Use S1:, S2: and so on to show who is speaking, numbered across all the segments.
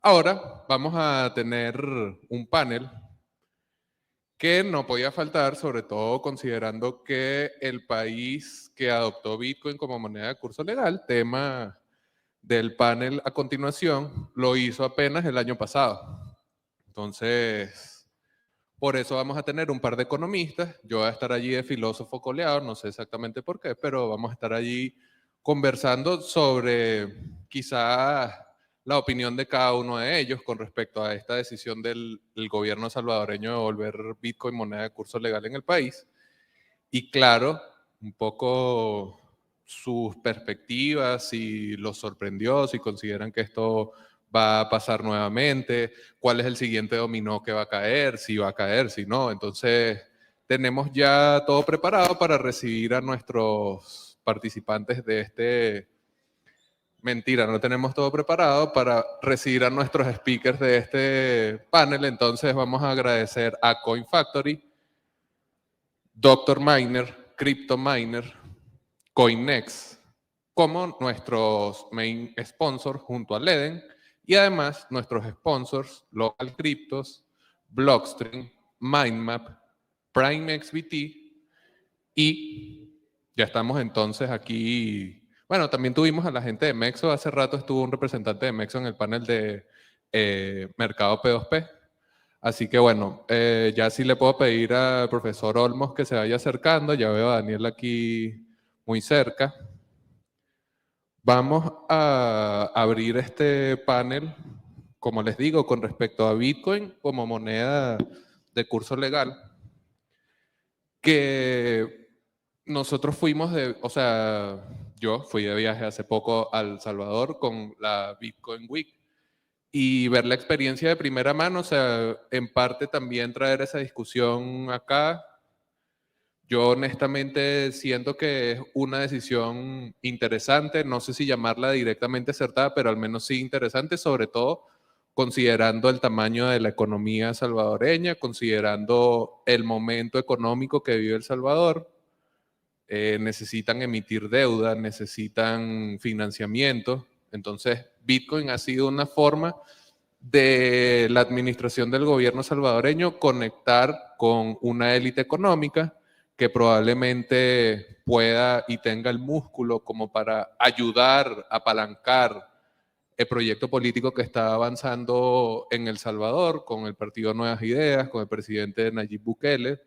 S1: Ahora vamos a tener un panel que no podía faltar, sobre todo considerando que el país que adoptó Bitcoin como moneda de curso legal, tema del panel a continuación, lo hizo apenas el año pasado. Entonces, por eso vamos a tener un par de economistas. Yo voy a estar allí de filósofo coleado, no sé exactamente por qué, pero vamos a estar allí conversando sobre quizás la opinión de cada uno de ellos con respecto a esta decisión del gobierno salvadoreño de volver Bitcoin moneda de curso legal en el país. Y claro, un poco sus perspectivas, si los sorprendió, si consideran que esto va a pasar nuevamente, cuál es el siguiente dominó que va a caer, si va a caer, si no. Entonces, tenemos ya todo preparado para recibir a nuestros participantes de este... Mentira, no tenemos todo preparado para recibir a nuestros speakers de este panel. Entonces, vamos a agradecer a Coin Factory, Dr. Miner, Crypto Miner, CoinNext, como nuestros main sponsors junto a Leden y además nuestros sponsors Local Cryptos, Blockstream, Mindmap, PrimeXBT y ya estamos entonces aquí. Bueno, también tuvimos a la gente de Mexo, hace rato estuvo un representante de Mexo en el panel de Mercado P2P. Así que bueno, ya sí le puedo pedir al profesor Olmos que se vaya acercando. Ya veo a Daniel aquí muy cerca. Vamos a abrir este panel, como les digo, con respecto a Bitcoin como moneda de curso legal, que nosotros fuimos yo fui de viaje hace poco a El Salvador con la Bitcoin Week y ver la experiencia de primera mano, o sea, en parte también traer esa discusión acá. Yo honestamente siento que es una decisión interesante, no sé si llamarla directamente acertada, pero al menos sí interesante, sobre todo considerando el tamaño de la economía salvadoreña, considerando el momento económico que vive El Salvador. Necesitan emitir deuda, necesitan financiamiento. Entonces, Bitcoin ha sido una forma de la administración del gobierno salvadoreño conectar con una élite económica que probablemente pueda y tenga el músculo como para ayudar a apalancar el proyecto político que está avanzando en El Salvador con el Partido Nuevas Ideas, con el presidente Nayib Bukele.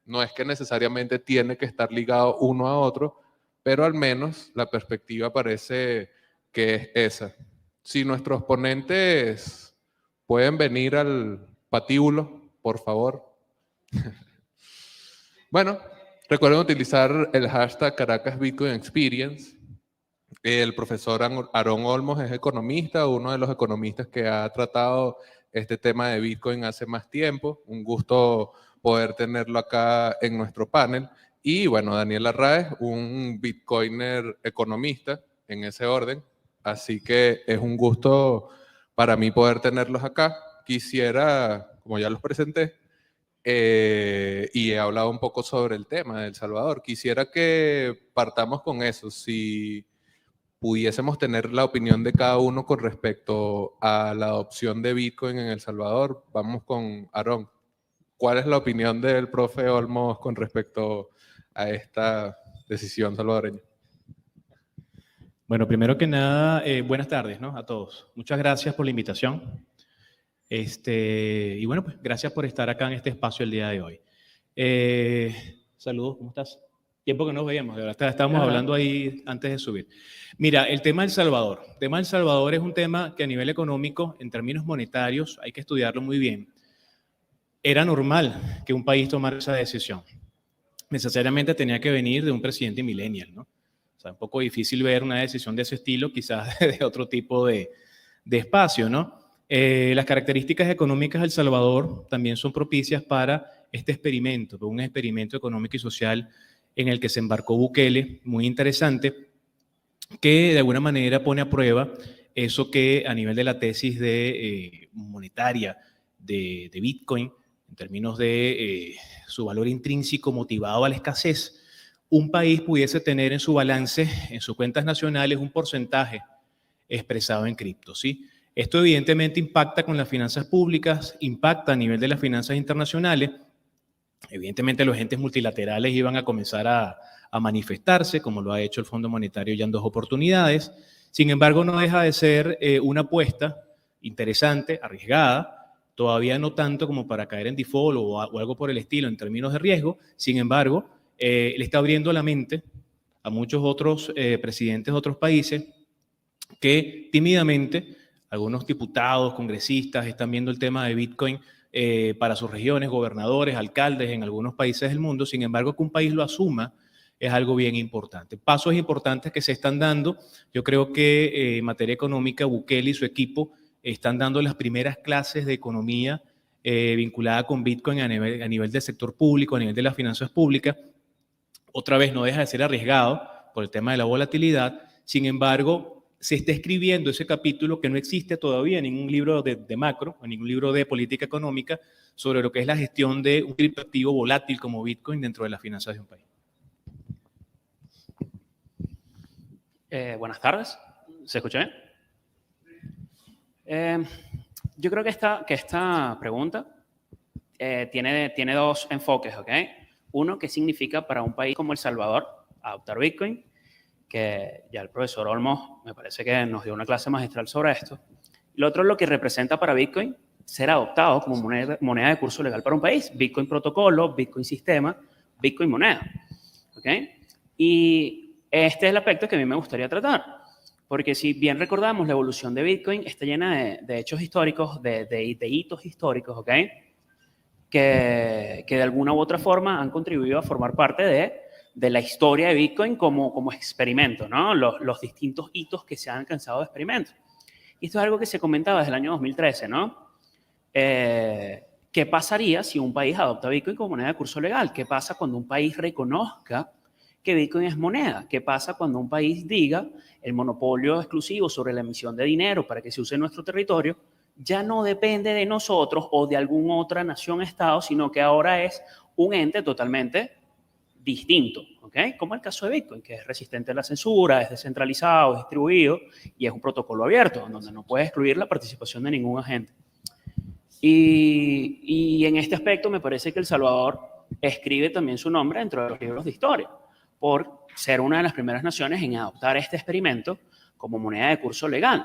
S1: No es que necesariamente tiene que estar ligado uno a otro, pero al menos la perspectiva parece que es esa. Si nuestros ponentes pueden venir al patíbulo, por favor. Bueno, recuerden utilizar el hashtag Caracas Bitcoin Experience. El profesor Aarón Olmos es economista, uno de los economistas que ha tratado este tema de Bitcoin hace más tiempo. Un gusto poder tenerlo acá en nuestro panel. Y bueno, Daniel Arraez, un Bitcoiner economista en ese orden. Así que es un gusto para mí poder tenerlos acá. Quisiera, como ya los presenté, y he hablado un poco sobre el tema de El Salvador, quisiera que partamos con eso. Si pudiésemos tener la opinión de cada uno con respecto a la adopción de Bitcoin en El Salvador. Vamos con Aarón. ¿Cuál es la opinión del profe Olmos con respecto a esta decisión salvadoreña?
S2: Bueno, primero que nada, buenas tardes, ¿no? A todos. Muchas gracias por la invitación. Y bueno, pues gracias por estar acá en este espacio el día de hoy. Saludos, ¿cómo estás? Tiempo que no nos veíamos, de verdad, estábamos hablando ahí antes de subir. Mira, el tema del Salvador. El tema del Salvador es un tema que a nivel económico, en términos monetarios, hay que estudiarlo muy bien. Era normal que un país tomara esa decisión. Necesariamente tenía que venir de un presidente millennial, ¿no? O sea, un poco difícil ver una decisión de ese estilo, quizás de otro tipo de espacio, ¿no? Las características económicas de El Salvador también son propicias para este experimento, un experimento económico y social en el que se embarcó Bukele, muy interesante, que de alguna manera pone a prueba eso que a nivel de la tesis monetaria de Bitcoin, en términos de su valor intrínseco motivado a la escasez, un país pudiese tener en su balance, en sus cuentas nacionales, un porcentaje expresado en cripto, ¿sí? Esto evidentemente impacta con las finanzas públicas, impacta a nivel de las finanzas internacionales. Evidentemente los entes multilaterales iban a comenzar a manifestarse, como lo ha hecho el Fondo Monetario ya en 2 oportunidades. Sin embargo, no deja de ser una apuesta interesante, arriesgada, todavía no tanto como para caer en default o algo por el estilo en términos de riesgo. Sin embargo, le está abriendo la mente a muchos otros presidentes de otros países que tímidamente, algunos diputados, congresistas, están viendo el tema de Bitcoin para sus regiones, gobernadores, alcaldes en algunos países del mundo. Sin embargo, que un país lo asuma es algo bien importante. Pasos importantes que se están dando. Yo creo que en materia económica, Bukele y su equipo están dando las primeras clases de economía vinculada con Bitcoin a nivel del sector público, a nivel de las finanzas públicas. Otra vez, no deja de ser arriesgado por el tema de la volatilidad. Sin embargo, se está escribiendo ese capítulo que no existe todavía en ningún libro de macro, en ningún libro de política económica, sobre lo que es la gestión de un criptoactivo volátil como Bitcoin dentro de las finanzas de un país.
S3: Buenas tardes. ¿Se escucha bien? Yo creo que esta pregunta tiene 2 enfoques, ¿ok? Uno, ¿qué significa para un país como El Salvador adoptar Bitcoin? Que ya el profesor Olmos me parece que nos dio una clase magistral sobre esto. Lo otro es lo que representa para Bitcoin ser adoptado como moneda de curso legal para un país. Bitcoin protocolo, Bitcoin sistema, Bitcoin moneda. ¿Ok? Y este es el aspecto que a mí me gustaría tratar. Porque si bien recordamos, la evolución de Bitcoin está llena de hechos históricos, de hitos históricos, ¿ok? Que de alguna u otra forma han contribuido a formar parte de la historia de Bitcoin como experimento, ¿no? Los distintos hitos que se han alcanzado de experimento. Y esto es algo que se comentaba desde el año 2013, ¿no? ¿Qué pasaría si un país adopta Bitcoin como moneda de curso legal? ¿Qué pasa cuando un país reconozca que Bitcoin es moneda? ¿Qué pasa cuando un país diga el monopolio exclusivo sobre la emisión de dinero para que se use en nuestro territorio ya no depende de nosotros o de alguna otra nación-estado, sino que ahora es un ente totalmente distinto, ¿ok? Como el caso de Bitcoin, que es resistente a la censura, es descentralizado, es distribuido y es un protocolo abierto, donde no puede excluir la participación de ningún agente. Y en este aspecto me parece que El Salvador escribe también su nombre dentro de los libros de historia, por ser una de las primeras naciones en adoptar este experimento como moneda de curso legal,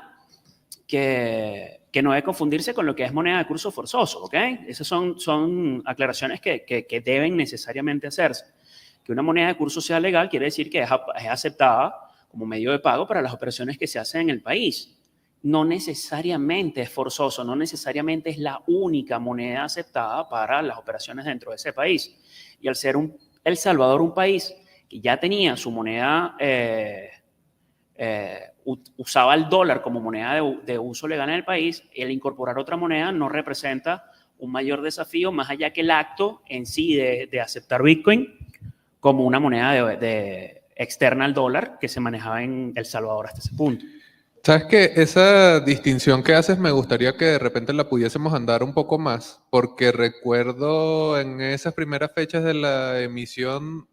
S3: que no debe confundirse con lo que es moneda de curso forzoso, ¿ok? Esas son aclaraciones que deben necesariamente hacerse. Que una moneda de curso sea legal quiere decir que es aceptada como medio de pago para las operaciones que se hacen en el país. No necesariamente es forzoso, no necesariamente es la única moneda aceptada para las operaciones dentro de ese país. Y al ser El Salvador un país que ya tenía su moneda, usaba el dólar como moneda de uso legal en el país, el incorporar otra moneda no representa un mayor desafío más allá que el acto en sí de aceptar Bitcoin como una moneda externa al dólar que se manejaba en El Salvador hasta ese punto.
S1: Sabes que esa distinción que haces me gustaría que de repente la pudiésemos andar un poco más, porque recuerdo en esas primeras fechas de la emisión,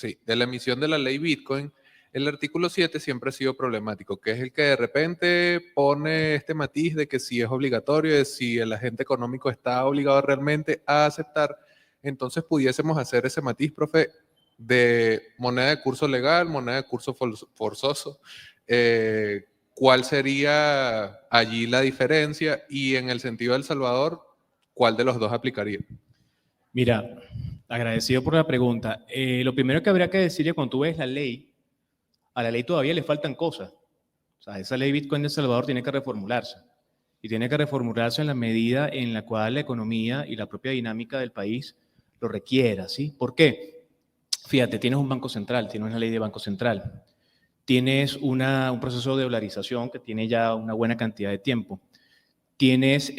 S1: de la ley Bitcoin, el artículo 7 siempre ha sido problemático, que es el que de repente pone este matiz de que si es obligatorio, de si el agente económico está obligado realmente a aceptar. Entonces pudiésemos hacer ese matiz, profe, de moneda de curso legal, moneda de curso forzoso. ¿Cuál sería allí la diferencia? Y en el sentido de El Salvador, ¿cuál de los dos aplicaría?
S2: Mira, agradecido por la pregunta. Lo primero que habría que decir es cuando tú ves la ley, a la ley todavía le faltan cosas. O sea, esa ley Bitcoin de El Salvador tiene que reformularse. Y tiene que reformularse en la medida en la cual la economía y la propia dinámica del país lo requiera, ¿sí? ¿Por qué? Fíjate, tienes un banco central, tienes una ley de banco central, tienes un proceso de dolarización que tiene ya una buena cantidad de tiempo. Tienes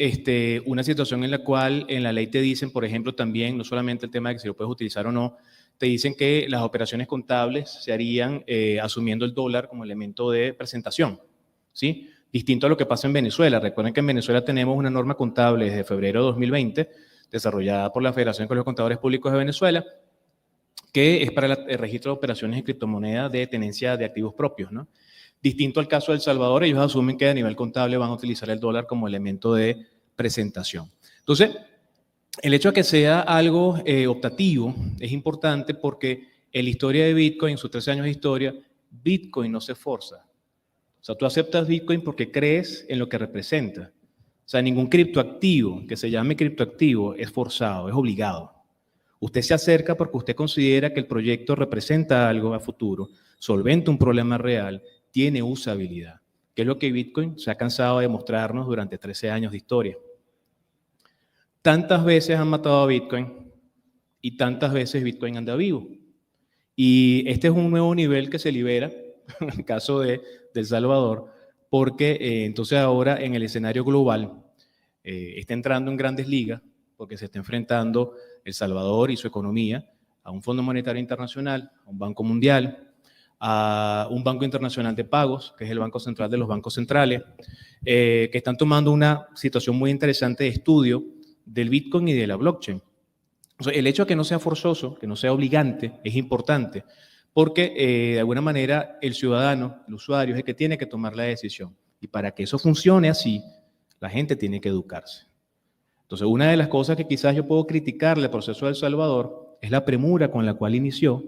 S2: una situación en la cual en la ley te dicen, por ejemplo, también, no solamente el tema de que si lo puedes utilizar o no, te dicen que las operaciones contables se harían asumiendo el dólar como elemento de presentación, ¿sí? Distinto a lo que pasa en Venezuela. Recuerden que en Venezuela tenemos una norma contable desde febrero de 2020, desarrollada por la Federación de Colegios Contadores Públicos de Venezuela, que es para el registro de operaciones en criptomonedas de tenencia de activos propios, ¿no? Distinto al caso de El Salvador, ellos asumen que a nivel contable van a utilizar el dólar como elemento de presentación. Entonces, el hecho de que sea algo optativo es importante porque en la historia de Bitcoin, en sus 13 años de historia, Bitcoin no se forza. O sea, tú aceptas Bitcoin porque crees en lo que representa. O sea, ningún criptoactivo que se llame criptoactivo es forzado, es obligado. Usted se acerca porque usted considera que el proyecto representa algo a futuro, solventa un problema real, tiene usabilidad, que es lo que Bitcoin se ha cansado de mostrarnos durante 13 años de historia. Tantas veces han matado a Bitcoin y tantas veces Bitcoin anda vivo. Y este es un nuevo nivel que se libera, en el caso de El Salvador, porque entonces ahora en el escenario global está entrando en grandes ligas, porque se está enfrentando El Salvador y su economía a un Fondo Monetario Internacional, a un Banco Mundial, a un Banco Internacional de Pagos, que es el Banco Central de los bancos centrales, que están tomando una situación muy interesante de estudio del Bitcoin y de la blockchain. O sea, el hecho de que no sea forzoso, que no sea obligante, es importante, porque de alguna manera el ciudadano, el usuario, es el que tiene que tomar la decisión. Y para que eso funcione así, la gente tiene que educarse. Entonces, una de las cosas que quizás yo puedo criticarle al proceso de El Salvador es la premura con la cual inició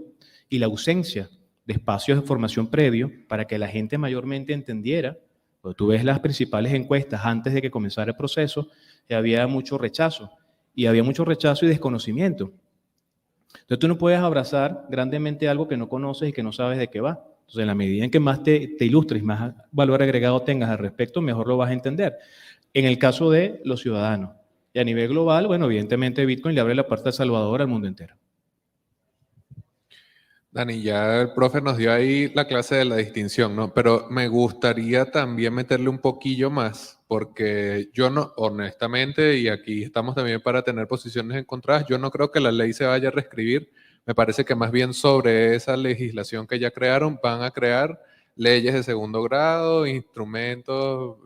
S2: y la ausencia de espacios de formación previo para que la gente mayormente entendiera. Cuando tú ves las principales encuestas antes de que comenzara el proceso, había mucho rechazo. Y había mucho rechazo y desconocimiento. Entonces tú no puedes abrazar grandemente algo que no conoces y que no sabes de qué va. Entonces en la medida en que más te ilustres, más valor agregado tengas al respecto, mejor lo vas a entender. En el caso de los ciudadanos. Y a nivel global, bueno, evidentemente Bitcoin le abre la puerta a El Salvador al mundo entero.
S1: Dani, ya el profe nos dio ahí la clase de la distinción, ¿no? Pero me gustaría también meterle un poquillo más, porque yo no, honestamente, y aquí estamos también para tener posiciones encontradas, yo no creo que la ley se vaya a reescribir. Me parece que más bien sobre esa legislación que ya crearon, van a crear leyes de segundo grado, instrumentos,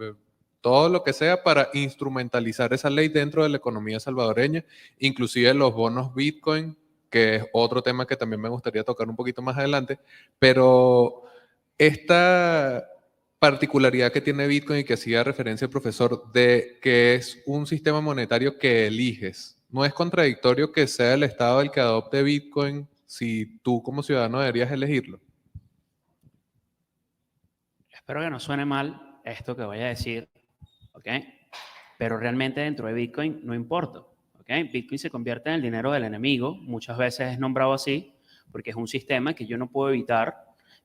S1: todo lo que sea para instrumentalizar esa ley dentro de la economía salvadoreña, inclusive los bonos Bitcoin, que es otro tema que también me gustaría tocar un poquito más adelante, pero esta particularidad que tiene Bitcoin y que hacía referencia el profesor de que es un sistema monetario que eliges, ¿no es contradictorio que sea el Estado el que adopte Bitcoin si tú como ciudadano deberías elegirlo?
S3: Espero que no suene mal esto que voy a decir, ¿ok? Pero realmente dentro de Bitcoin no importa. ¿Okay? Bitcoin se convierte en el dinero del enemigo, muchas veces es nombrado así, porque es un sistema que yo no puedo evitar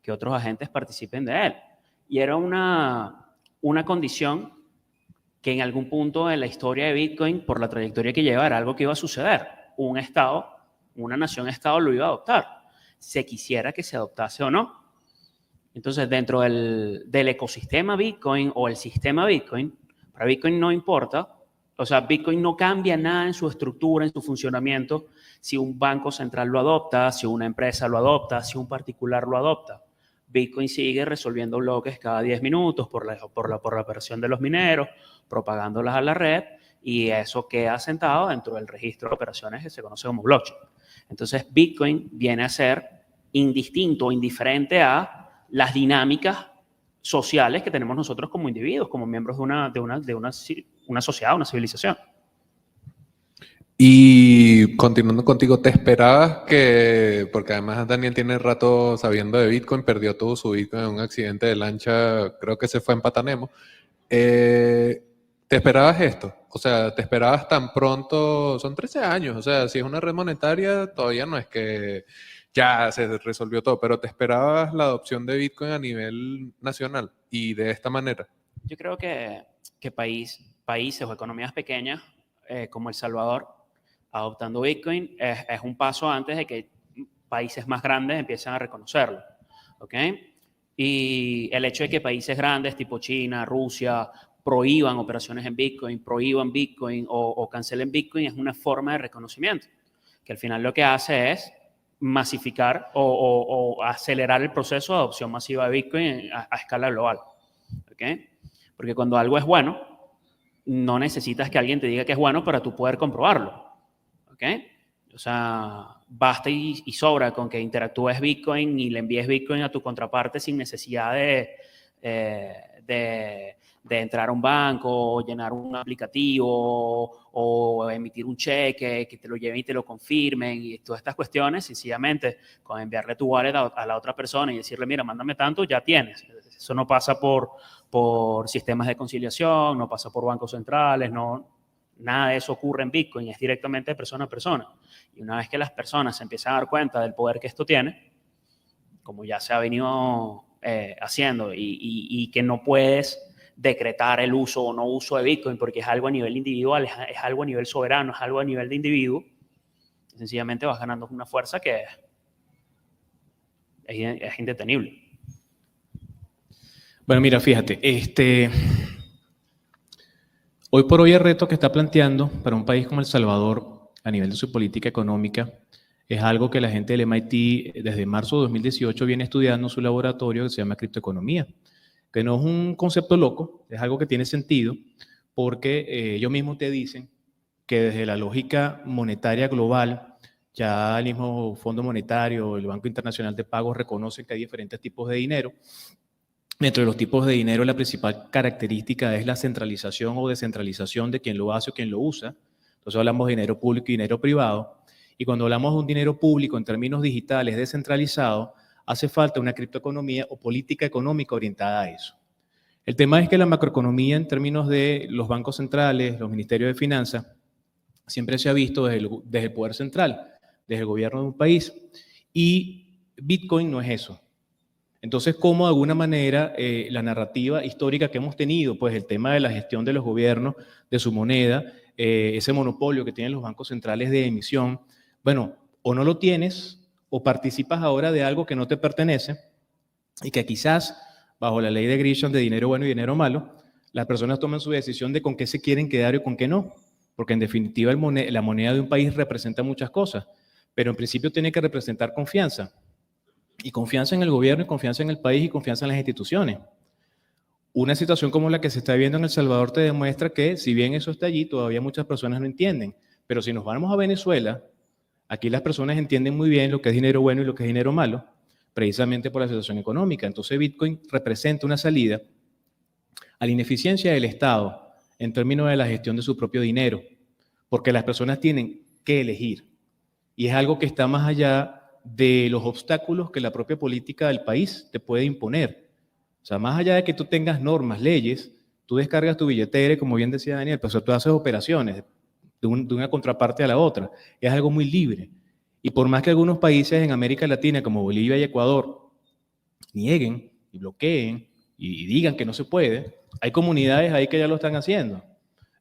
S3: que otros agentes participen de él. Y era una condición que en algún punto en la historia de Bitcoin, por la trayectoria que lleva, era algo que iba a suceder. Un Estado, una nación-Estado lo iba a adoptar, se quisiera que se adoptase o no. Entonces, dentro del ecosistema Bitcoin o el sistema Bitcoin, para Bitcoin no importa. O sea, Bitcoin no cambia nada en su estructura, en su funcionamiento, si un banco central lo adopta, si una empresa lo adopta, si un particular lo adopta. Bitcoin sigue resolviendo bloques cada 10 minutos por la operación de los mineros, propagándolas a la red, y eso queda sentado dentro del registro de operaciones que se conoce como blockchain. Entonces, Bitcoin viene a ser indistinto o indiferente a las dinámicas sociales que tenemos nosotros como individuos, como miembros de una sociedad, una civilización.
S1: Y continuando contigo, ¿te esperabas que, porque además Daniel tiene rato sabiendo de Bitcoin, perdió todo su Bitcoin en un accidente de lancha, creo que se fue en Patanemo, ¿te esperabas esto? O sea, ¿te esperabas tan pronto? Son 13 años, o sea, si es una red monetaria, todavía no es que ya se resolvió todo, pero ¿te esperabas la adopción de Bitcoin a nivel nacional y de esta manera?
S3: Yo creo que países o economías pequeñas como El Salvador adoptando Bitcoin es un paso antes de que países más grandes empiecen a reconocerlo. ¿Ok? Y el hecho de que países grandes tipo China, Rusia, prohíban operaciones en Bitcoin, prohíban Bitcoin o cancelen Bitcoin es una forma de reconocimiento, que al final lo que hace es masificar o acelerar el proceso de adopción masiva de Bitcoin a escala global. ¿Ok? Porque cuando algo es bueno, no necesitas que alguien te diga que es bueno para tú poder comprobarlo. ¿Ok? O sea, basta y sobra con que interactúes Bitcoin y le envíes Bitcoin a tu contraparte sin necesidad de de entrar a un banco, llenar un aplicativo o emitir un cheque, que te lo lleven y te lo confirmen y todas estas cuestiones, sencillamente con enviarle tu wallet a la otra persona y decirle, mira, mándame tanto, ya tienes. Eso no pasa por sistemas de conciliación, no pasa por bancos centrales, nada de eso ocurre en Bitcoin, es directamente de persona a persona. Y una vez que las personas se empiezan a dar cuenta del poder que esto tiene, como ya se ha venido haciendo, y que no puedes decretar el uso o no uso de Bitcoin porque es algo a nivel individual, es algo a nivel soberano, es algo a nivel de individuo, sencillamente vas ganando una fuerza que es indetenible.
S2: Bueno, mira, fíjate, hoy por hoy el reto que está planteando para un país como El Salvador a nivel de su política económica es algo que la gente del MIT desde marzo de 2018 viene estudiando en su laboratorio que se llama criptoeconomía, que no es un concepto loco, es algo que tiene sentido porque ellos mismos te dicen que desde la lógica monetaria global, ya el mismo Fondo Monetario, el Banco Internacional de Pagos reconocen que hay diferentes tipos de dinero. Dentro de los tipos de dinero, la principal característica es la centralización o descentralización de quien lo hace o quien lo usa. Entonces hablamos de dinero público y dinero privado. Y cuando hablamos de un dinero público en términos digitales descentralizado, hace falta una criptoeconomía o política económica orientada a eso. El tema es que la macroeconomía en términos de los bancos centrales, los ministerios de finanzas, siempre se ha visto desde el poder central, desde el gobierno de un país. Y Bitcoin no es eso. Entonces, ¿cómo de alguna manera la narrativa histórica que hemos tenido, pues el tema de la gestión de los gobiernos, de su moneda, ese monopolio que tienen los bancos centrales de emisión, bueno, o no lo tienes o participas ahora de algo que no te pertenece y que quizás, bajo la ley de Grisham de dinero bueno y dinero malo, las personas toman su decisión de con qué se quieren quedar y con qué no, porque en definitiva la moneda de un país representa muchas cosas, pero en principio tiene que representar confianza. Y confianza en el gobierno, y confianza en el país, y confianza en las instituciones. Una situación como la que se está viendo en El Salvador te demuestra que, si bien eso está allí, todavía muchas personas no entienden. Pero si nos vamos a Venezuela, aquí las personas entienden muy bien lo que es dinero bueno y lo que es dinero malo, precisamente por la situación económica. Entonces Bitcoin representa una salida a la ineficiencia del Estado en términos de la gestión de su propio dinero, porque las personas tienen que elegir. Y es algo que está más allá de los obstáculos que la propia política del país te puede imponer. O sea, más allá de que tú tengas normas, leyes, tú descargas tu billetera, como bien decía Daniel, pues tú haces operaciones de una contraparte a la otra. Es algo muy libre. Y por más que algunos países en América Latina, como Bolivia y Ecuador, nieguen y bloqueen y digan que no se puede, hay comunidades ahí que ya lo están haciendo.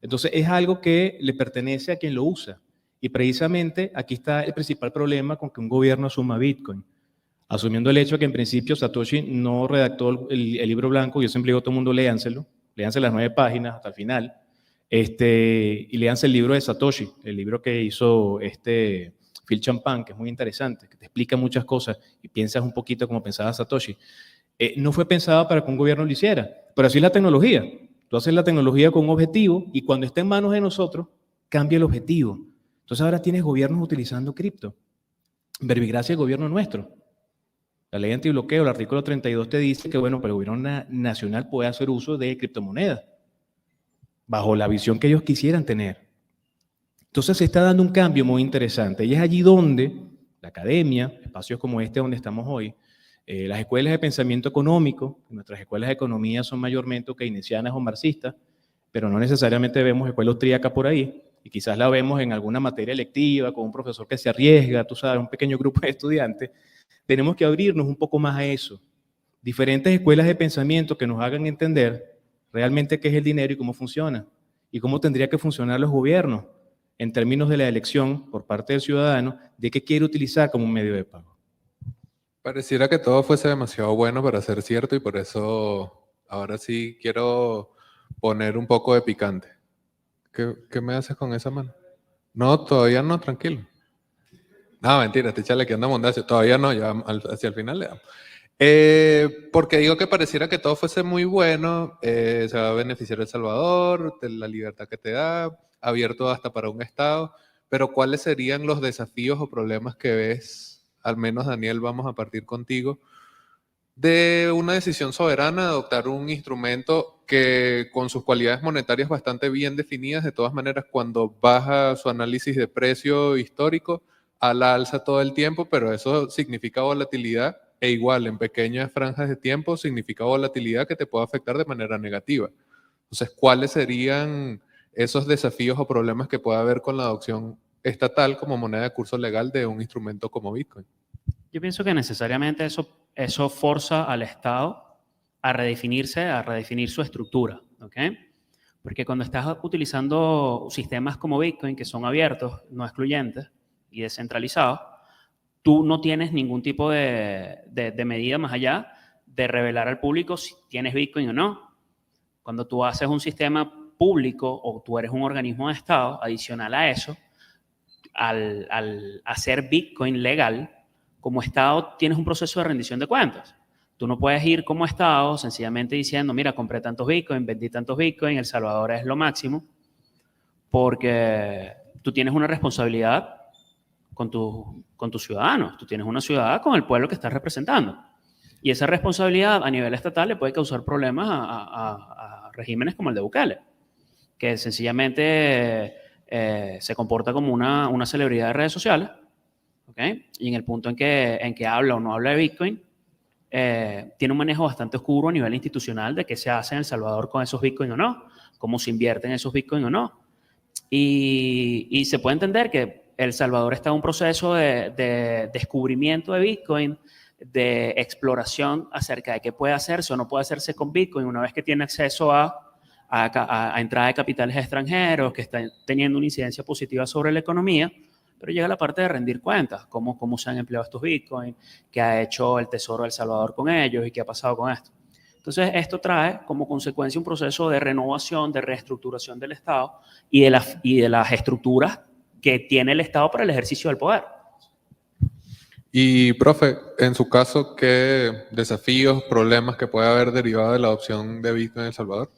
S2: Entonces, es algo que le pertenece a quien lo usa. Y precisamente aquí está el principal problema con que un gobierno asuma Bitcoin. Asumiendo el hecho de que en principio Satoshi no redactó el libro blanco, yo siempre digo a todo el mundo léanse las 9 páginas hasta el final, y léanse el libro de Satoshi, el libro que hizo Phil Champagne, que es muy interesante, que te explica muchas cosas y piensas un poquito como pensaba Satoshi. No fue pensada para que un gobierno lo hiciera, pero así es la tecnología. Tú haces la tecnología con un objetivo y cuando está en manos de nosotros, cambia el objetivo. Entonces ahora tienes gobiernos utilizando cripto. Verbigracia el gobierno nuestro. La ley antibloqueo, el artículo 32 te dice que, bueno, pero el gobierno nacional puede hacer uso de criptomonedas bajo la visión que ellos quisieran tener. Entonces se está dando un cambio muy interesante y es allí donde la academia, espacios como este donde estamos hoy, las escuelas de pensamiento económico, nuestras escuelas de economía son mayormente keynesianas o marxistas, pero no necesariamente vemos escuela austríaca por ahí, y quizás la vemos en alguna materia electiva, con un profesor que se arriesga, tú sabes, un pequeño grupo de estudiantes. Tenemos que abrirnos un poco más a eso. Diferentes escuelas de pensamiento que nos hagan entender realmente qué es el dinero y cómo funciona, y cómo tendría que funcionar los gobiernos en términos de la elección por parte del ciudadano de qué quiere utilizar como un medio de pago.
S1: Pareciera que todo fuese demasiado bueno para ser cierto y por eso ahora sí quiero poner un poco de picante. ¿Qué me haces con esa mano? No, todavía no, tranquilo. No, mentira, estoy chalequeando a Mondacio. Todavía no, ya hacia el final le damos. Porque digo que pareciera que todo fuese muy bueno, se va a beneficiar El Salvador, de la libertad que te da, abierto hasta para un Estado, pero ¿cuáles serían los desafíos o problemas que ves? Al menos, Daniel, vamos a partir contigo, de una decisión soberana de adoptar un instrumento que con sus cualidades monetarias bastante bien definidas, de todas maneras, cuando baja su análisis de precio histórico, a la alza todo el tiempo, pero eso significa volatilidad e igual en pequeñas franjas de tiempo significa volatilidad que te puede afectar de manera negativa. Entonces, ¿cuáles serían esos desafíos o problemas que puede haber con la adopción estatal como moneda de curso legal de un instrumento como Bitcoin?
S3: Yo pienso que necesariamente eso forza al Estado a redefinirse, a redefinir su estructura, ¿ok? Porque cuando estás utilizando sistemas como Bitcoin, que son abiertos, no excluyentes y descentralizados, tú no tienes ningún tipo de medida más allá de revelar al público si tienes Bitcoin o no. Cuando tú haces un sistema público o tú eres un organismo de Estado, adicional a eso, al hacer Bitcoin legal, como Estado tienes un proceso de rendición de cuentas. Tú no puedes ir como Estado sencillamente diciendo, mira, compré tantos Bitcoin, vendí tantos Bitcoin, El Salvador es lo máximo, porque tú tienes una responsabilidad con tus ciudadanos. Tú tienes una ciudad con el pueblo que estás representando. Y esa responsabilidad a nivel estatal le puede causar problemas a regímenes como el de Bukele, que sencillamente se comporta como una celebridad de redes sociales, ¿okay? Y en el punto en que habla o no habla de Bitcoin, tiene un manejo bastante oscuro a nivel institucional de qué se hace en El Salvador con esos Bitcoin o no, cómo se invierte en esos Bitcoin o no. Y se puede entender que El Salvador está en un proceso de descubrimiento de Bitcoin, de exploración acerca de qué puede hacerse o no puede hacerse con Bitcoin una vez que tiene acceso a entrada de capitales extranjeros, que están teniendo una incidencia positiva sobre la economía, pero llega la parte de rendir cuentas, cómo se han empleado estos Bitcoin, qué ha hecho el Tesoro de El Salvador con ellos y qué ha pasado con esto. Entonces, esto trae como consecuencia un proceso de renovación, de reestructuración del Estado y de las estructuras que tiene el Estado para el ejercicio del poder.
S1: Y, profe, en su caso, ¿qué desafíos, problemas que puede haber derivado de la adopción de Bitcoin en El Salvador?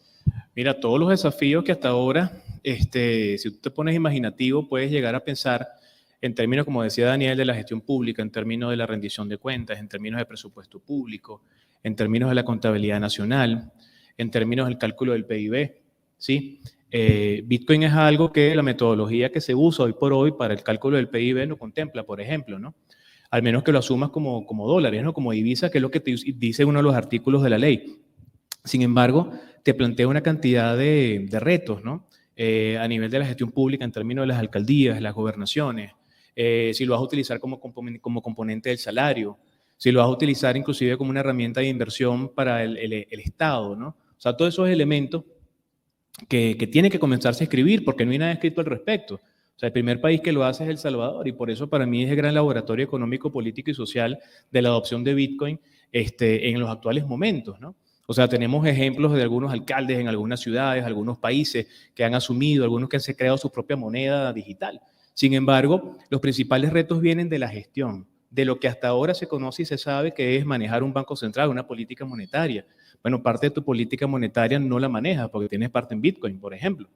S2: Mira, todos los desafíos que hasta ahora, si tú te pones imaginativo, puedes llegar a pensar en términos, como decía Daniel, de la gestión pública, en términos de la rendición de cuentas, en términos de presupuesto público, en términos de la contabilidad nacional, en términos del cálculo del PIB, ¿sí? Bitcoin es algo que la metodología que se usa hoy por hoy para el cálculo del PIB no contempla, por ejemplo, ¿no? Al menos que lo asumas como dólares, ¿no? Como divisa, que es lo que te dice uno de los artículos de la ley. Sin embargo, te plantea una cantidad de retos, ¿no? A nivel de la gestión pública, en términos de las alcaldías, las gobernaciones, si lo vas a utilizar como componente del salario, si lo vas a utilizar inclusive como una herramienta de inversión para el Estado, ¿no? O sea, todos esos elementos que tienen que comenzarse a escribir, porque no hay nada escrito al respecto. O sea, el primer país que lo hace es El Salvador, y por eso para mí es el gran laboratorio económico, político y social de la adopción de Bitcoin en los actuales momentos, ¿no? O sea, tenemos ejemplos de algunos alcaldes en algunas ciudades, algunos países que han asumido, algunos que han creado su propia moneda digital. Sin embargo, los principales retos vienen de la gestión, de lo que hasta ahora se conoce y se sabe que es manejar un banco central, una política monetaria. Bueno, parte de tu política monetaria no la manejas porque tienes parte en Bitcoin, por ejemplo.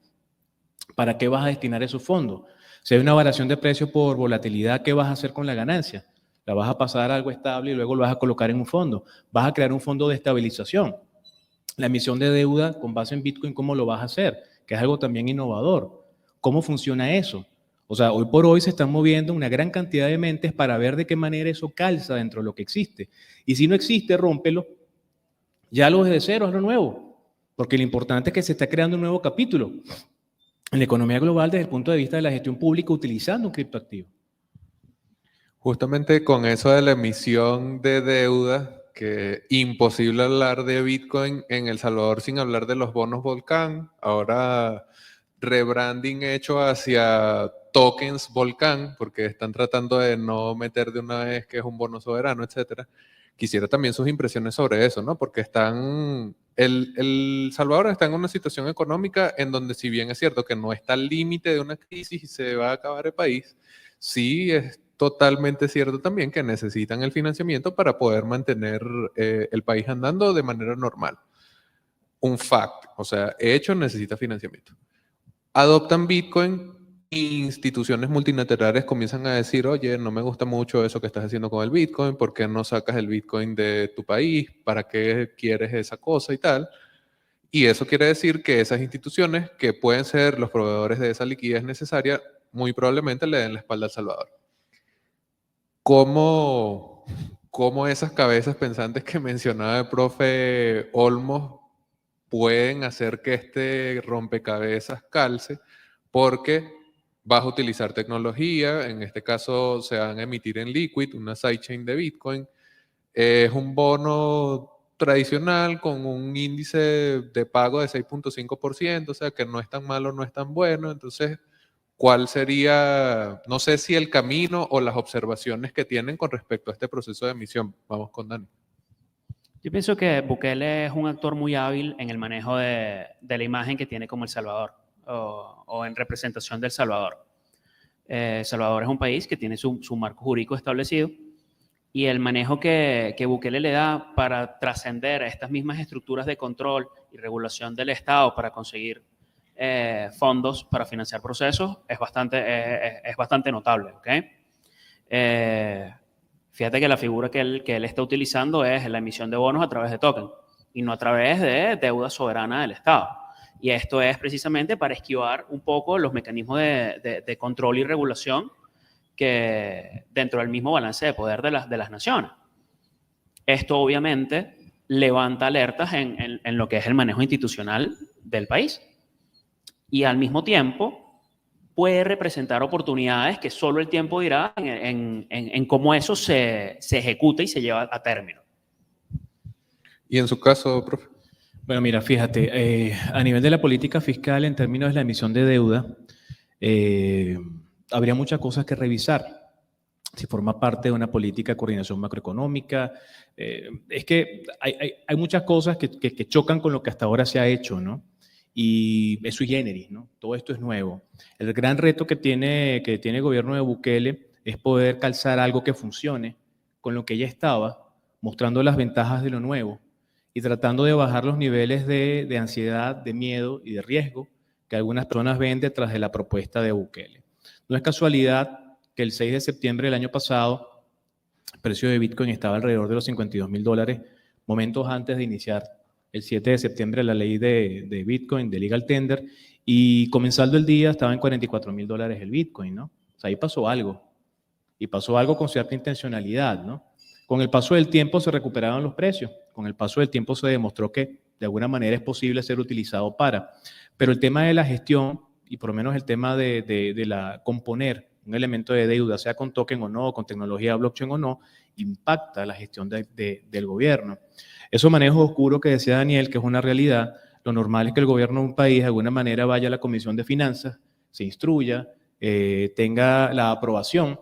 S2: ¿Para qué vas a destinar esos fondos? Si hay una variación de precio por volatilidad, ¿qué vas a hacer con la ganancia? La vas a pasar a algo estable y luego lo vas a colocar en un fondo. Vas a crear un fondo de estabilización. La emisión de deuda con base en Bitcoin, ¿cómo lo vas a hacer? Que es algo también innovador. ¿Cómo funciona eso? O sea, hoy por hoy se están moviendo una gran cantidad de mentes para ver de qué manera eso calza dentro de lo que existe. Y si no existe, rómpelo. Ya lo de cero, hazlo nuevo. Porque lo importante es que se está creando un nuevo capítulo en la economía global desde el punto de vista de la gestión pública utilizando un criptoactivo.
S1: Justamente con eso de la emisión de deuda, que imposible hablar de Bitcoin en El Salvador sin hablar de los bonos Volcán. Ahora rebranding hecho hacia tokens Volcán, porque están tratando de no meter de una vez que es un bono soberano, etcétera. Quisiera también sus impresiones sobre eso, ¿no? Porque El Salvador está en una situación económica en donde, si bien es cierto que no está al límite de una crisis y se va a acabar el país, sí es totalmente cierto también que necesitan el financiamiento para poder mantener el país andando de manera normal. Un fact, o sea, hecho necesita financiamiento. Adoptan Bitcoin instituciones multilaterales comienzan a decir, oye, no me gusta mucho eso que estás haciendo con el Bitcoin, ¿por qué no sacas el Bitcoin de tu país? ¿Para qué quieres esa cosa y tal? Y eso quiere decir que esas instituciones, que pueden ser los proveedores de esa liquidez necesaria, muy probablemente le den la espalda a El Salvador. ¿Cómo esas cabezas pensantes que mencionaba el profe Olmos pueden hacer que este rompecabezas calce? Porque vas a utilizar tecnología, en este caso se van a emitir en Liquid, una sidechain de Bitcoin. Es un bono tradicional con un índice de pago de 6.5%, o sea que no es tan malo, no es tan bueno. Entonces, ¿cuál sería, no sé si el camino o las observaciones que tienen con respecto a este proceso de emisión? Vamos con Dani.
S3: Yo pienso que Bukele es un actor muy hábil en el manejo de la imagen que tiene como El Salvador o en representación de El Salvador. El Salvador es un país que tiene su marco jurídico establecido y el manejo que Bukele le da para trascender a estas mismas estructuras de control y regulación del Estado para conseguir fondos para financiar procesos es bastante notable. ¿Okay? Fíjate que la figura que él está utilizando es la emisión de bonos a través de token y no a través de deuda soberana del Estado. Y esto es precisamente para esquivar un poco los mecanismos de control y regulación que dentro del mismo balance de poder de las naciones. Esto obviamente levanta alertas en lo que es el manejo institucional del país y al mismo tiempo puede representar oportunidades que solo el tiempo dirá en cómo eso se ejecuta y se lleva a término.
S1: ¿Y en su caso, profe?
S2: Bueno, mira, fíjate, a nivel de la política fiscal, en términos de la emisión de deuda, habría muchas cosas que revisar. Si forma parte de una política de coordinación macroeconómica, es que hay muchas cosas que chocan con lo que hasta ahora se ha hecho, ¿no? Y es sui generis, ¿no? Todo esto es nuevo. El gran reto que tiene el gobierno de Bukele es poder calzar algo que funcione con lo que ya estaba, mostrando las ventajas de lo nuevo y tratando de bajar los niveles de ansiedad, de miedo y de riesgo que algunas personas ven detrás de la propuesta de Bukele. No es casualidad que el 6 de septiembre del año pasado el precio de Bitcoin estaba alrededor de los $52,000, momentos antes de iniciar el 7 de septiembre la ley de Bitcoin, de Legal Tender, y comenzando el día estaba en $44,000 el Bitcoin, ¿no? O sea, ahí pasó algo, y pasó algo con cierta intencionalidad, ¿no? Con el paso del tiempo se recuperaron los precios, con el paso del tiempo se demostró que de alguna manera es posible ser utilizado para, pero el tema de la gestión, y por lo menos el tema de la componer un elemento de deuda, sea con token o no, con tecnología blockchain o no, impacta la gestión del gobierno. Esos manejos oscuros que decía Daniel, que es una realidad, lo normal es que el gobierno de un país de alguna manera vaya a la Comisión de Finanzas, se instruya, tenga la aprobación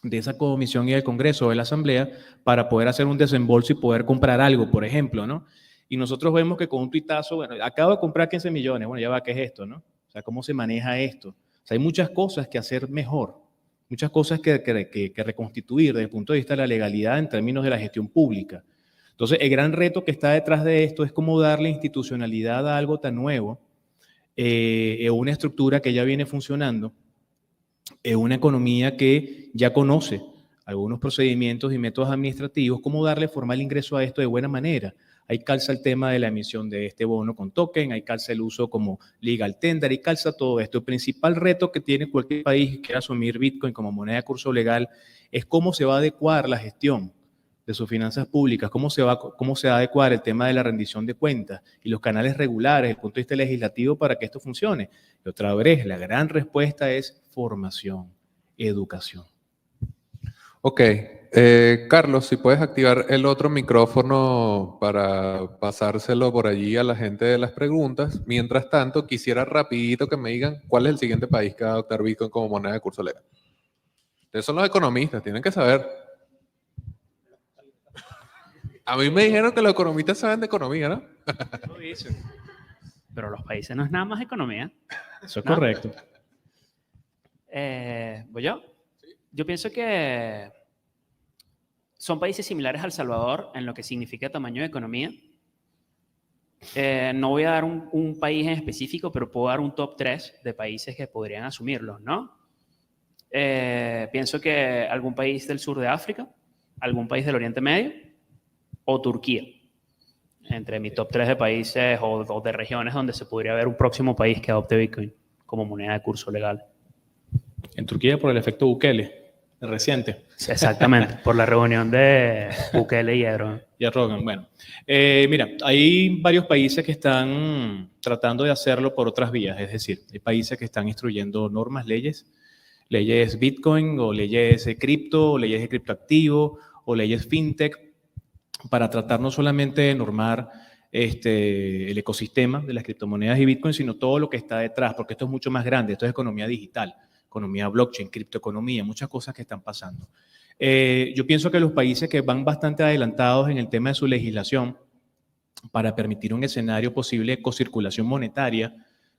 S2: de esa comisión y del Congreso o de la Asamblea para poder hacer un desembolso y poder comprar algo, por ejemplo, ¿no? Y nosotros vemos que con un tuitazo, bueno, acabo de comprar 15 millones, bueno, ya va, ¿qué es esto, no? O sea, ¿cómo se maneja esto? O sea, hay muchas cosas que hacer mejor, muchas cosas que reconstituir desde el punto de vista de la legalidad en términos de la gestión pública. Entonces, el gran reto que está detrás de esto es cómo darle institucionalidad a algo tan nuevo, una estructura que ya viene funcionando, una economía que ya conoce algunos procedimientos y métodos administrativos, cómo darle formal ingreso a esto de buena manera. Ahí calza el tema de la emisión de este bono con token, ahí calza el uso como legal tender, ahí calza todo esto. El principal reto que tiene cualquier país que quiera asumir Bitcoin como moneda de curso legal es cómo se va a adecuar la gestión de sus finanzas públicas, cómo se va a adecuar el tema de la rendición de cuentas y los canales regulares desde el punto de vista legislativo para que esto funcione. Y otra vez, la gran respuesta es formación, educación.
S1: Ok. Carlos, si puedes activar el otro micrófono para pasárselo por allí a la gente de las preguntas. Mientras tanto, quisiera rapidito que me digan cuál es el siguiente país que va a adoptar Bitcoin como moneda de curso legal. Ustedes son los economistas, tienen que saber. A mí me dijeron que los economistas saben de economía, ¿no?
S3: Lo dicen. Pero los países no es nada más economía.
S2: Eso es correcto.
S3: ¿Voy yo? Yo pienso que son países similares a El Salvador en lo que significa tamaño de economía. No voy a dar un país en específico, pero puedo dar un top 3 de países que podrían asumirlos, ¿no? Pienso que algún país del sur de África, algún país del Oriente Medio o Turquía. Entre mi top 3 de países o de regiones donde se podría ver un próximo país que adopte Bitcoin como moneda de curso legal.
S2: En Turquía por el efecto Bukele, el reciente.
S3: Exactamente, por la reunión de Bukele y Erdogan.
S2: Y Erdogan, bueno. Mira, hay varios países que están tratando de hacerlo por otras vías, es decir, hay países que están instruyendo normas, leyes Bitcoin o leyes de cripto, o leyes de criptoactivo, o leyes fintech, para tratar no solamente de normar el ecosistema de las criptomonedas y Bitcoin, sino todo lo que está detrás, porque esto es mucho más grande, esto es economía digital, economía blockchain, criptoeconomía, muchas cosas que están pasando. Yo pienso que los países que van bastante adelantados en el tema de su legislación para permitir un escenario posible de cocirculación monetaria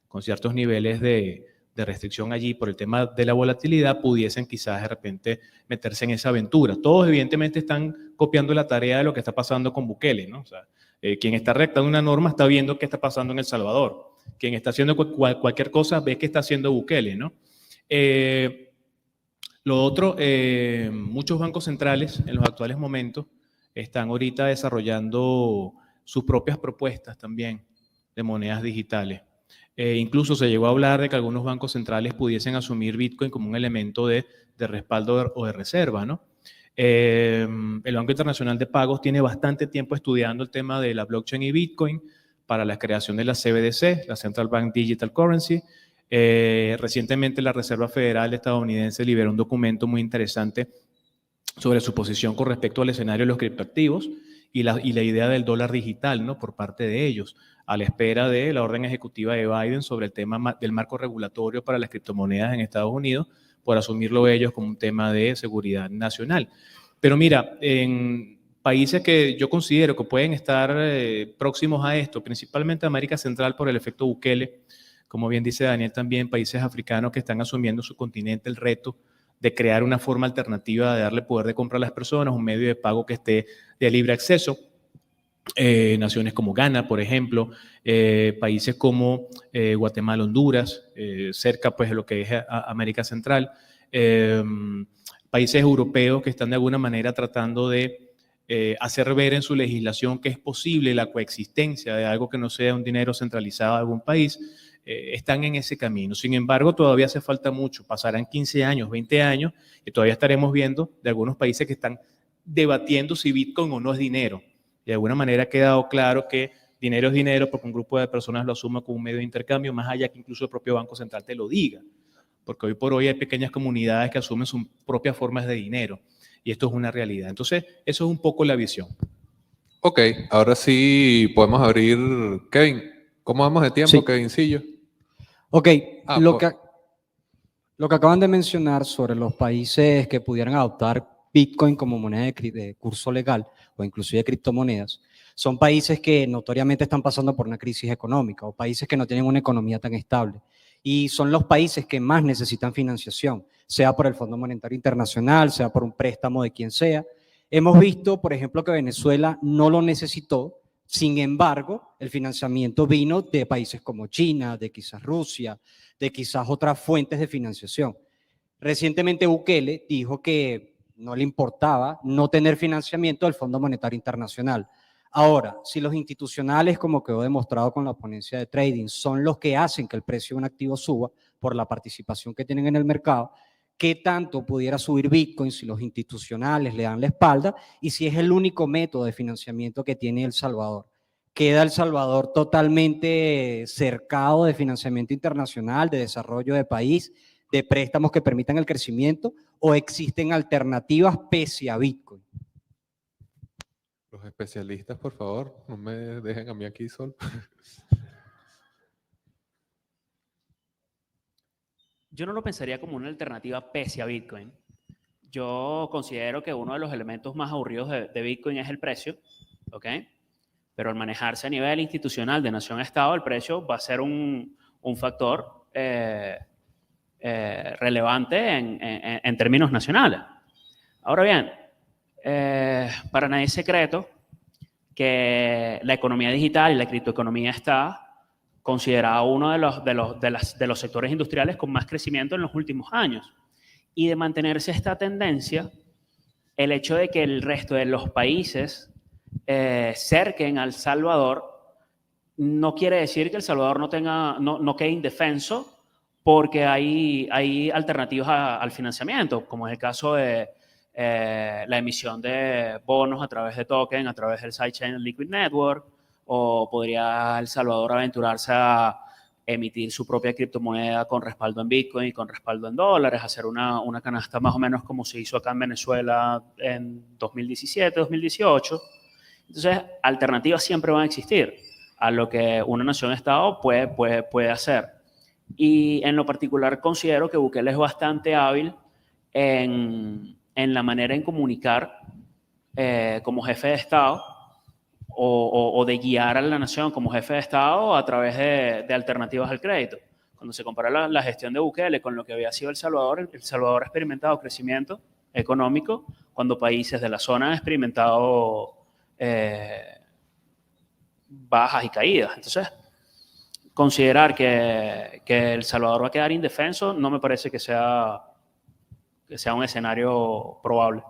S2: con ciertos niveles de restricción allí por el tema de la volatilidad, pudiesen quizás de repente meterse en esa aventura. Todos evidentemente están copiando la tarea de lo que está pasando con Bukele, ¿no? O sea, quien está redactando una norma está viendo qué está pasando en El Salvador. Quien está haciendo cualquier cosa ve qué está haciendo Bukele, ¿no? Lo otro, muchos bancos centrales en los actuales momentos están ahorita desarrollando sus propias propuestas también de monedas digitales. Incluso se llegó a hablar de que algunos bancos centrales pudiesen asumir Bitcoin como un elemento de respaldo o de reserva, ¿no? El Banco Internacional de Pagos tiene bastante tiempo estudiando el tema de la blockchain y Bitcoin para la creación de la CBDC, la Central Bank Digital Currency. Recientemente la Reserva Federal estadounidense liberó un documento muy interesante sobre su posición con respecto al escenario de los criptoactivos y la idea del dólar digital, ¿no? Por parte de ellos, a la espera de la orden ejecutiva de Biden sobre el tema del marco regulatorio para las criptomonedas en Estados Unidos, por asumirlo ellos como un tema de seguridad nacional. Pero mira, en países que yo considero que pueden estar próximos a esto, principalmente América Central por el efecto Bukele, como bien dice Daniel también, países africanos que están asumiendo su continente el reto de crear una forma alternativa de darle poder de compra a las personas, un medio de pago que esté de libre acceso. Naciones como Ghana, por ejemplo, países como Guatemala, Honduras, cerca pues de lo que es América Central, países europeos que están de alguna manera tratando de hacer ver en su legislación que es posible la coexistencia de algo que no sea un dinero centralizado de algún país, están en ese camino. Sin embargo, todavía hace falta mucho. Pasarán 15 años, 20 años y todavía estaremos viendo de algunos países que están debatiendo si Bitcoin o no es dinero. De alguna manera ha quedado claro que dinero es dinero porque un grupo de personas lo asuma como un medio de intercambio, más allá que incluso el propio Banco Central te lo diga. Porque hoy por hoy hay pequeñas comunidades que asumen sus propias formas de dinero. Y esto es una realidad. Entonces, eso es un poco la visión.
S1: Ok, ahora sí podemos abrir. Kevin, ¿cómo vamos de tiempo,
S4: Sí.
S1: Kevincillo?
S4: Ok, lo que acaban de mencionar sobre los países que pudieran adoptar Bitcoin como moneda de curso legal o inclusive criptomonedas, son países que notoriamente están pasando por una crisis económica o países que no tienen una economía tan estable. Y son los países que más necesitan financiación, sea por el Fondo Monetario Internacional, sea por un préstamo de quien sea. Hemos visto, por ejemplo, que Venezuela no lo necesitó. Sin embargo, el financiamiento vino de países como China, de quizás Rusia, de quizás otras fuentes de financiación. Recientemente Bukele dijo que no le importaba no tener financiamiento del Fondo Monetario Internacional. Ahora, si los institucionales, como quedó demostrado con la ponencia de trading, son los que hacen que el precio de un activo suba por la participación que tienen en el mercado, ¿qué tanto pudiera subir Bitcoin si los institucionales le dan la espalda y si es el único método de financiamiento que tiene El Salvador? ¿Queda El Salvador totalmente cercado de financiamiento internacional, de desarrollo de país, de préstamos que permitan el crecimiento, o existen alternativas pese a Bitcoin?
S1: Los especialistas, por favor, no me dejen a mí aquí solo.
S3: Yo no lo pensaría como una alternativa pese a Bitcoin. Yo considero que uno de los elementos más aburridos de Bitcoin es el precio, ¿ok? Pero al manejarse a nivel institucional de nación a Estado, el precio va a ser un factor relevante en términos nacionales. Ahora bien, para nadie es secreto que la economía digital y la criptoeconomía está considerada uno de los sectores industriales con más crecimiento en los últimos años. Y de mantenerse esta tendencia, el hecho de que el resto de los países cerquen al Salvador no quiere decir que El Salvador no quede indefenso, porque hay alternativas al financiamiento, como es el caso de la emisión de bonos a través de token, a través del sidechain Liquid Network, o podría El Salvador aventurarse a emitir su propia criptomoneda con respaldo en Bitcoin y con respaldo en dólares, hacer una canasta más o menos como se hizo acá en Venezuela en 2017, 2018. Entonces, alternativas siempre van a existir a lo que una nación-estado puede hacer. Y en lo particular considero que Bukele es bastante hábil en la manera en comunicar como jefe de Estado o de guiar a la nación como jefe de Estado a través de alternativas al crédito. Cuando se compara la gestión de Bukele con lo que había sido El Salvador ha experimentado crecimiento económico cuando países de la zona han experimentado bajas y caídas. Entonces, considerar que El Salvador va a quedar indefenso no me parece que sea un escenario probable.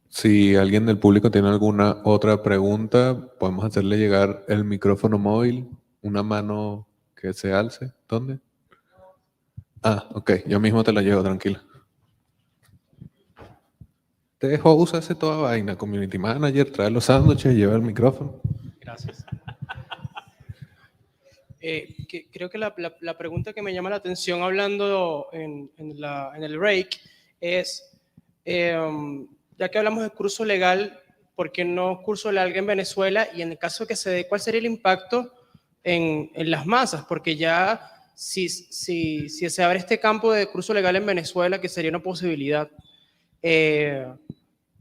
S1: Si alguien del público tiene alguna otra pregunta, podemos hacerle llegar el micrófono móvil, una mano que se alce. ¿Dónde? Ah, ok, yo mismo te la llevo, tranquila. Te dejo, úsase toda vaina, community manager, trae los sándwiches, lleva el micrófono.
S5: Gracias. Creo que la pregunta que me llama la atención hablando en el break es, ya que hablamos de curso legal, ¿por qué no curso legal en Venezuela? Y en el caso que se dé, ¿cuál sería el impacto en las masas? Porque ya si se abre este campo de curso legal en Venezuela, que sería una posibilidad,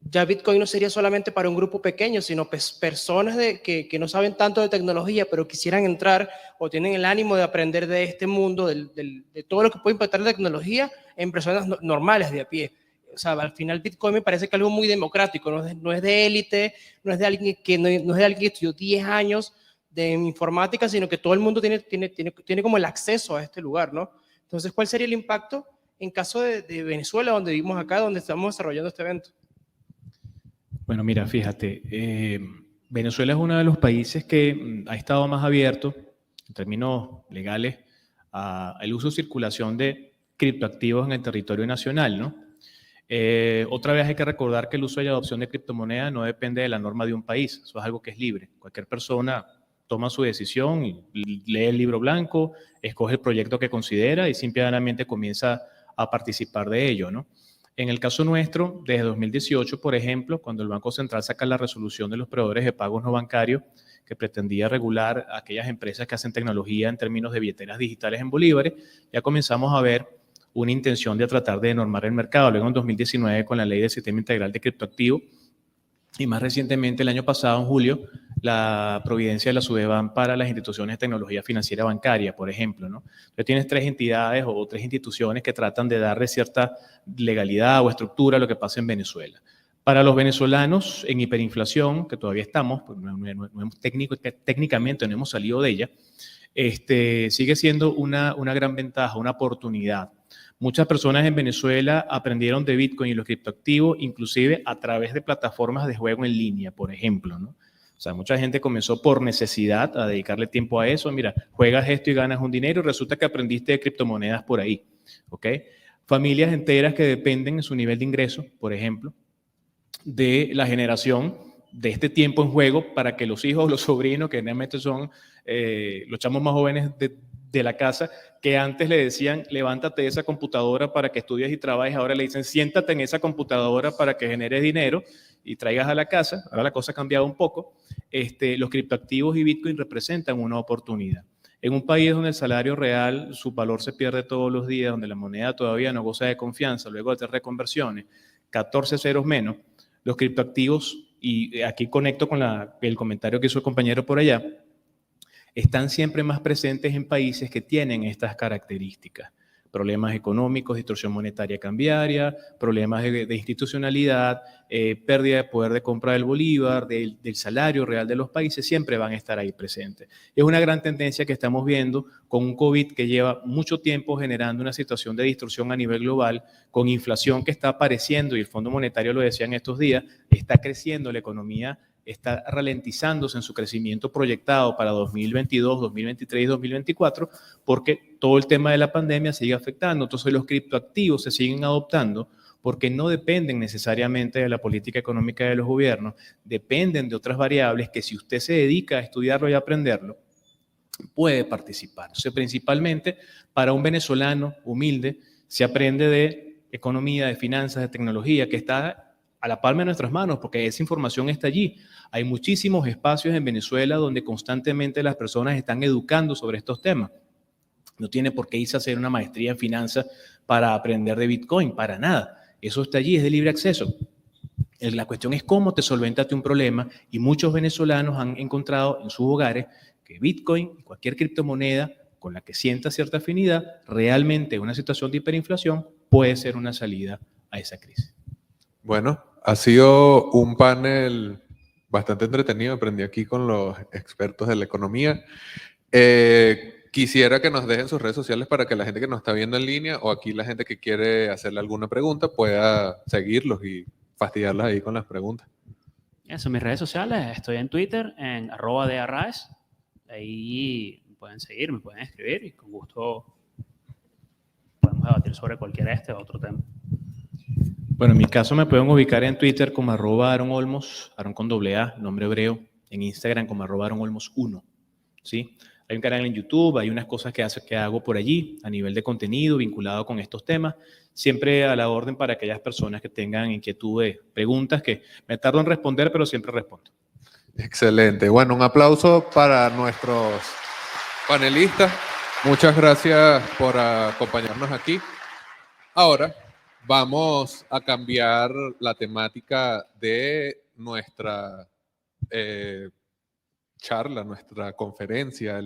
S5: ya Bitcoin no sería solamente para un grupo pequeño, sino personas que no saben tanto de tecnología, pero quisieran entrar o tienen el ánimo de aprender de este mundo, de todo lo que puede impactar la tecnología en personas normales de a pie. O sea, al final Bitcoin me parece que es algo muy democrático, no es de élite, no es de alguien que estudió 10 años de informática, sino que todo el mundo tiene como el acceso a este lugar, ¿no? Entonces, ¿cuál sería el impacto en caso de Venezuela, donde vivimos acá, donde estamos desarrollando este evento?
S2: Bueno, mira, fíjate, Venezuela es uno de los países que ha estado más abierto en términos legales al uso y circulación de criptoactivos en el territorio nacional, ¿no? Otra vez hay que recordar que el uso y adopción de criptomonedas no depende de la norma de un país, eso es algo que es libre. Cualquier persona toma su decisión y lee el libro blanco, escoge el proyecto que considera y simplemente comienza a participar de ello, ¿no? En el caso nuestro, desde 2018, por ejemplo, cuando el Banco Central saca la resolución de los proveedores de pagos no bancarios que pretendía regular a aquellas empresas que hacen tecnología en términos de billeteras digitales en bolívares, ya comenzamos a ver una intención de tratar de normar el mercado. Luego en 2019 con la Ley del Sistema Integral de Criptoactivos y más recientemente el año pasado, en julio, la providencia de la SUDEBAN para las instituciones de tecnología financiera bancaria, por ejemplo, ¿no? Entonces tienes 3 entidades o 3 instituciones que tratan de darle cierta legalidad o estructura a lo que pasa en Venezuela. Para los venezolanos en hiperinflación, que todavía estamos, pues técnicamente no hemos salido de ella, sigue siendo una gran ventaja, una oportunidad. Muchas personas en Venezuela aprendieron de Bitcoin y los criptoactivos, inclusive a través de plataformas de juego en línea, por ejemplo, ¿no? O sea, mucha gente comenzó por necesidad a dedicarle tiempo a eso. Mira, juegas esto y ganas un dinero y resulta que aprendiste de criptomonedas por ahí, ¿ok? Familias enteras que dependen en su nivel de ingreso, por ejemplo, de la generación de este tiempo en juego para que los hijos o los sobrinos, que realmente son los chamos más jóvenes de la casa, que antes le decían, levántate de esa computadora para que estudies y trabajes, ahora le dicen, siéntate en esa computadora para que generes dinero y traigas a la casa. Ahora la cosa ha cambiado un poco. Los criptoactivos y Bitcoin representan una oportunidad. En un país donde el salario real, su valor se pierde todos los días, donde la moneda todavía no goza de confianza, luego de hacer reconversiones, 14 ceros menos, los criptoactivos, y aquí conecto con el comentario que hizo el compañero por allá, están siempre más presentes en países que tienen estas características. problemas económicos, distorsión monetaria cambiaria, problemas de institucionalidad, pérdida de poder de compra del bolívar, del salario real de los países, siempre van a estar ahí presentes. Es una gran tendencia que estamos viendo con un COVID que lleva mucho tiempo generando una situación de distorsión a nivel global, con inflación que está apareciendo, y el Fondo Monetario lo decía en estos días, está creciendo la economía, está ralentizándose en su crecimiento proyectado para 2022, 2023 y 2024, porque todo el tema de la pandemia sigue afectando. Entonces los criptoactivos se siguen adoptando porque no dependen necesariamente de la política económica de los gobiernos, dependen de otras variables que si usted se dedica a estudiarlo y a aprenderlo, puede participar. Entonces, principalmente para un venezolano humilde, se aprende de economía, de finanzas, de tecnología, que está a la palma de nuestras manos, porque esa información está allí. Hay muchísimos espacios en Venezuela donde constantemente las personas están educando sobre estos temas. No tiene por qué irse a hacer una maestría en finanzas para aprender de Bitcoin, para nada. Eso está allí, es de libre acceso. La cuestión es cómo te solventaste un problema, y muchos venezolanos han encontrado en sus hogares que Bitcoin y cualquier criptomoneda con la que sienta cierta afinidad, realmente una situación de hiperinflación puede ser una salida a esa crisis.
S1: Bueno, ha sido un panel bastante entretenido. Aprendí aquí con los expertos de la economía. Quisiera que nos dejen sus redes sociales para que la gente que nos está viendo en línea, o aquí la gente que quiere hacerle alguna pregunta, pueda seguirlos y fastidiarlas ahí con las preguntas.
S3: Eso, en mis redes sociales, estoy en Twitter, en @dearraes. Ahí me pueden seguir, me pueden escribir y con gusto podemos debatir sobre cualquiera de o otro tema.
S2: Bueno, en mi caso me pueden ubicar en Twitter como @AaronOlmos, Aaron con AA, nombre hebreo, en Instagram como @AaronOlmos1, ¿sí? Hay un canal en YouTube, hay unas cosas que hago por allí a nivel de contenido vinculado con estos temas, siempre a la orden para aquellas personas que tengan inquietudes, preguntas que me tardo en responder, pero siempre respondo.
S1: Excelente. Bueno, un aplauso para nuestros panelistas. Muchas gracias por acompañarnos aquí. Ahora vamos a cambiar la temática de nuestra charla, nuestra conferencia.